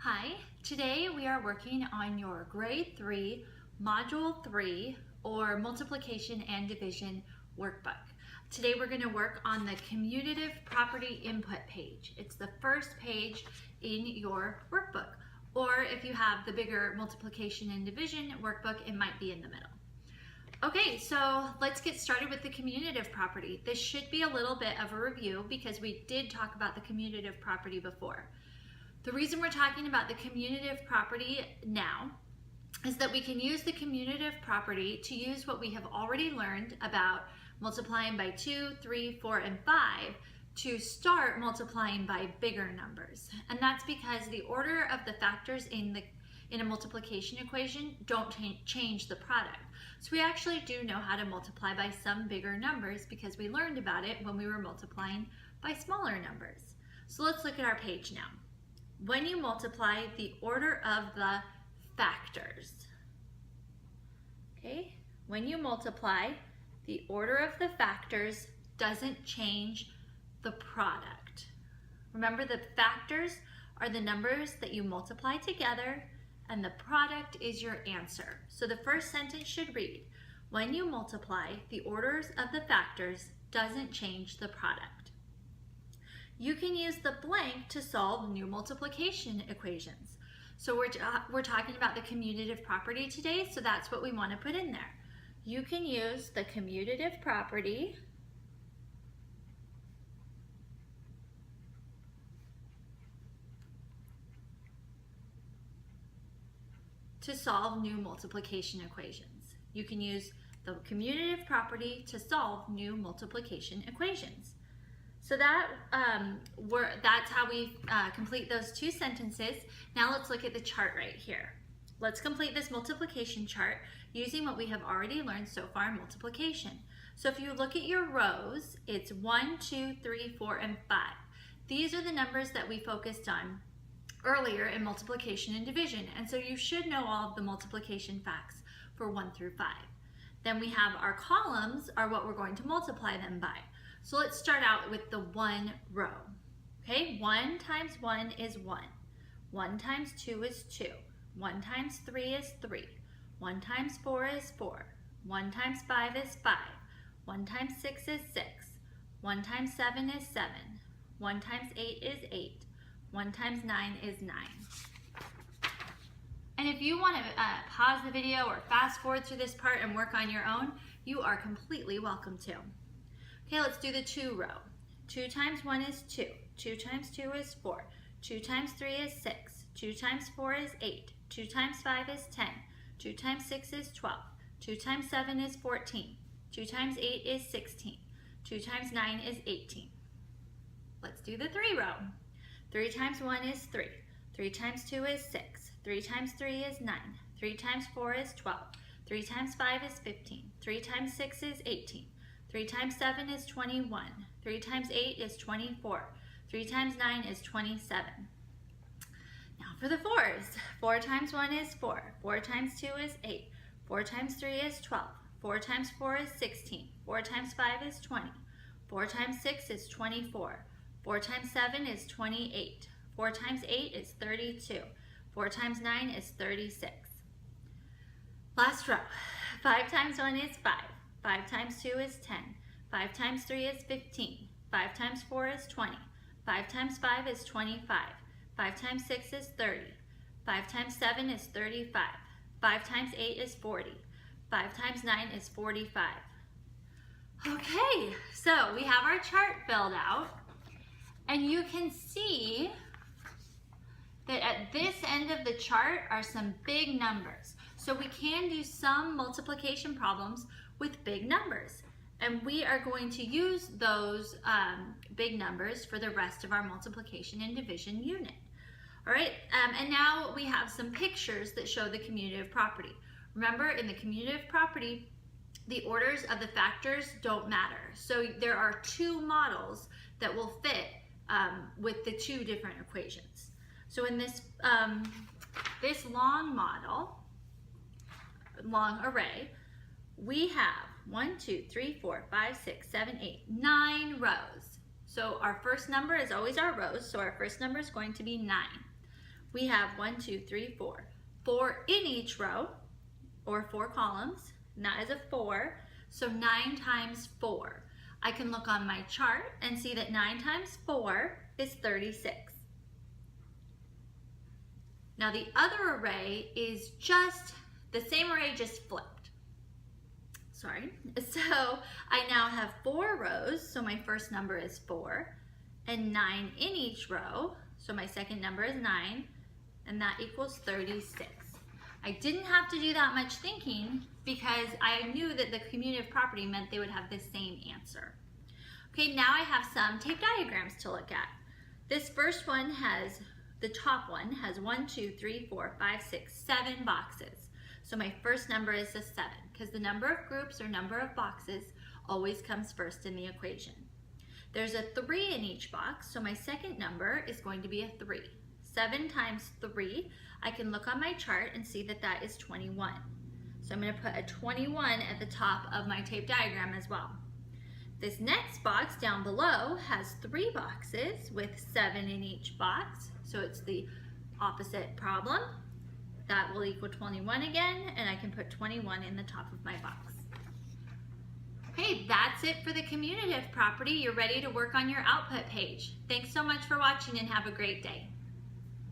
Hi, today we are working on your grade 3, module 3, or multiplication and division workbook. Today we're going to work on the commutative property input page. It's the first page in your workbook, or if you have the bigger multiplication and division workbook, it might be in the middle. Okay, so let's get started with the commutative property. This should be a little bit of a review because we did talk about the commutative property before. The reason we're talking about the commutative property now is that we can use the commutative property to use what we have already learned about multiplying by 2, 3, 4, and 5 to start multiplying by bigger numbers. And that's because the order of the factors in a multiplication equation don't change the product. So we actually do know how to multiply by some bigger numbers because we learned about it when we were multiplying by smaller numbers. So let's look at our page now. When you multiply the order of the factors, okay? When you multiply, the order of the factors doesn't change the product. Remember, the factors are the numbers that you multiply together, and the product is your answer. So the first sentence should read, when you multiply, the orders of the factors doesn't change the product. You can use the blank to solve new multiplication equations. So we're talking about the commutative property today, so that's what we want to put in there. You can use the commutative property to solve new multiplication equations. You can use the commutative property to solve new multiplication equations. So that's how we complete those two sentences. Now let's look at the chart right here. Let's complete this multiplication chart using what we have already learned so far in multiplication. So if you look at your rows, it's 1, 2, 3, 4, and 5. These are the numbers that we focused on earlier in multiplication and division, and so you should know all of the multiplication facts for 1 through 5. Then we have our columns are what we're going to multiply them by. So let's start out with the 1 row. Okay, 1 times 1 is 1. 1 times 2 is 2. 1 times 3 is 3. 1 times 4 is 4. 1 times 5 is 5. 1 times 6 is 6. 1 times 7 is 7. 1 times 8 is 8. 1 times 9 is 9. And if you want to pause the video or fast forward through this part and work on your own, you are completely welcome to. Okay, let's do the 2 row. 2 times 1 is 2. 2 times 2 is 4. 2 times 3 is 6. 2 times 4 is 8. 2 times 5 is 10. 2 times 6 is 12. 2 times 7 is 14. 2 times 8 is 16. 2 times 9 is 18. Let's do the 3 row. 3 times 1 is 3. 3 times 2 is 6. 3 times 3 is 9. 3 times 4 is 12. 3 times 5 is 15. 3 times 6 is 18. 3 times 7 is 21. 3 times 8 is 24. 3 times 9 is 27. Now for the 4s. 4 times 1 is 4. 4 times 2 is 8. 4 times 3 is 12. 4 times 4 is 16. 4 times 5 is 20. 4 times 6 is 24. 4 times 7 is 28. 4 times 8 is 32. 4 times 9 is 36. Last row. 5 times 1 is 5. 5 times 2 is 10. 5 times 3 is 15. 5 times 4 is 20. 5 times 5 is 25. 5 times 6 is 30. 5 times 7 is 35. 5 times 8 is 40. 5 times 9 is 45. Okay, so we have our chart filled out, and you can see that at this end of the chart are some big numbers. So we can do some multiplication problems with big numbers, and we are going to use those big numbers for the rest of our multiplication and division unit. All right, and now we have some pictures that show the commutative property. Remember, in the commutative property, the orders of the factors don't matter. So there are 2 models that will fit with the 2 different equations. So in this long array, we have 1, 2, 3, 4, 5, 6, 7, 8, 9 rows. So our first number is always our rows, so our first number is going to be 9. we have 1, 2, 3, 4. 4 in each row, or 4 columns, and that is a 4. So 9 times 4. I can look on my chart and see that 9 times 4 is 36. Now the other array is just the same array, just flipped. Sorry. So I now have 4 rows, so my first number is 4, and 9 in each row, so my second number is 9, and that equals 36. I didn't have to do that much thinking because I knew that the commutative property meant they would have the same answer. Okay, now I have some tape diagrams to look at. This first one has, the top one has 1, 2, 3, 4, 5, 6, 7 boxes. So my first number is a 7 because the number of groups or number of boxes always comes first in the equation. There's a 3 in each box, so my second number is going to be a 3. 7 times 3, I can look on my chart and see that that is 21. So I'm going to put a 21 at the top of my tape diagram as well. This next box down below has 3 boxes with 7 in each box, so it's the opposite problem. That will equal 21 again, and I can put 21 in the top of my box. Okay, that's it for the commutative property. You're ready to work on your output page. Thanks so much for watching and have a great day.